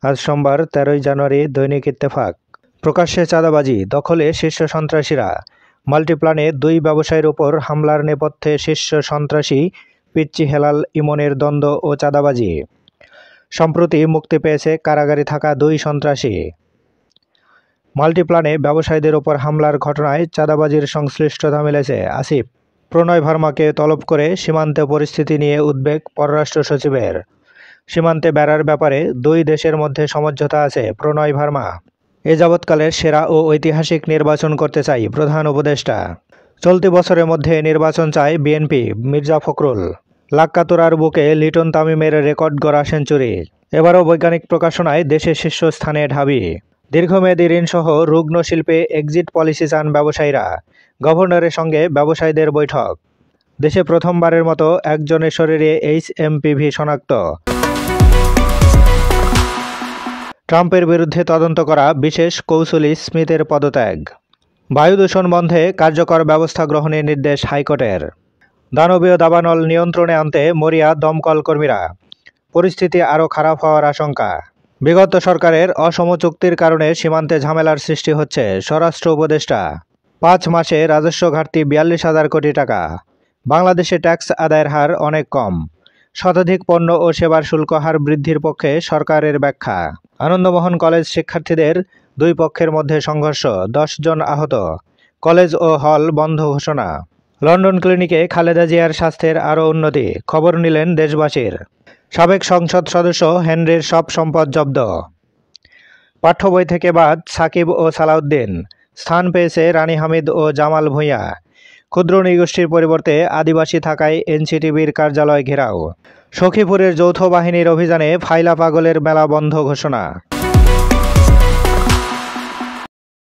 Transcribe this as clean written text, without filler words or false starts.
আজ সোমবার 13 জানুয়ারি। দৈনিক ইত্তেফাক। প্রকাশ্যে চাঁদাবাজি, দখলে শীর্ষ সন্ত্রাসীরা। মাল্টিপ্ল্যানে 2 ব্যবসায়ীর ওপর হামলার নেপথ্যে শীর্ষ সন্ত্রাসী পিচ্চি হেলাল ইমনের দ্বন্দ্ব ও চাঁদাবাজি। সম্প্রতি মুক্তি পেয়েছে কারাগারে থাকা 2 সন্ত্রাসী। মাল্টিপ্ল্যানে ব্যবসায়ীদের ওপর হামলার ঘটনায় চাঁদাবাজির সংশ্লিষ্টতা মিলেছে আসিফ। প্রণয় ভার্মাকে তলব করে সীমান্তে পরিস্থিতি নিয়ে উদ্বেগ পররাষ্ট্র সচিবের। সীমান্তে বেড়ার ব্যাপারে 2 দেশের মধ্যে সমঝোতা আছে প্রণয় ভার্মা। এ যাবৎকালের সেরা ও ঐতিহাসিক নির্বাচন করতে চাই প্রধান উপদেষ্টা। চলতি বছরের মধ্যে নির্বাচন চায় বিএনপি, মির্জা ফখরুল। লাক্কাতুরার বুকে লিটন তামিমের রেকর্ড গড়া সেঞ্চুরি। এবারও বৈজ্ঞানিক প্রকাশনায় দেশের শীর্ষস্থানে ঢাবি। দীর্ঘমেয়াদী ঋণসহ রুগ্ন শিল্পে এক্সিট পলিসি চান ব্যবসায়ীরা। গভর্নরের সঙ্গে ব্যবসায়ীদের বৈঠক। দেশে প্রথমবারের মতো একজনের শরীরে HMPV শনাক্ত। ট্রাম্পের বিরুদ্ধে তদন্ত করা বিশেষ কৌঁসুলি স্মিথের পদত্যাগ। বায়ু দূষণ বন্ধে কার্যকর ব্যবস্থা গ্রহণের নির্দেশ হাইকোর্টের। দানবীয় দাবানল নিয়ন্ত্রণে আনতে মরিয়া দমকল কর্মীরা। পরিস্থিতি আরও খারাপ হওয়ার আশঙ্কা। বিগত সরকারের অসম চুক্তির কারণে সীমান্তে ঝামেলার সৃষ্টি হচ্ছে, স্বরাষ্ট্র উপদেষ্টা। 5 মাসে রাজস্ব ঘাটতি 42,000 কোটি টাকা। বাংলাদেশে ট্যাক্স আদায়ের হার অনেক কম। শতাধিক পণ্য ও সেবার শুল্ক হার বৃদ্ধির পক্ষে সরকারের ব্যাখ্যা। আনন্দমোহন কলেজ শিক্ষার্থীদের 2 পক্ষের মধ্যে সংঘর্ষ, 10 জন আহত। কলেজ ও হল বন্ধ ঘোষণা। লন্ডন ক্লিনিকে খালেদা জিয়ার স্বাস্থ্যের আরও উন্নতি, খবর নিলেন দেশবাসীর। সাবেক সংসদ সদস্য হেনরির সব সম্পদ জব্দ। পাঠ্য বই থেকে বাদ সাকিব ও সালাউদ্দিন। স্থান পেয়েছে রানী হামিদ ও জামাল ভূঁইয়া। ক্ষুদ্র নৃগোষ্ঠীর পরিবর্তে আদিবাসী থাকায় NCTVর কার্যালয় ঘেরাও। সখীপুরের যৌথ বাহিনীর অভিযানে ফাইলা পাগলের মেলা বন্ধ ঘোষণা।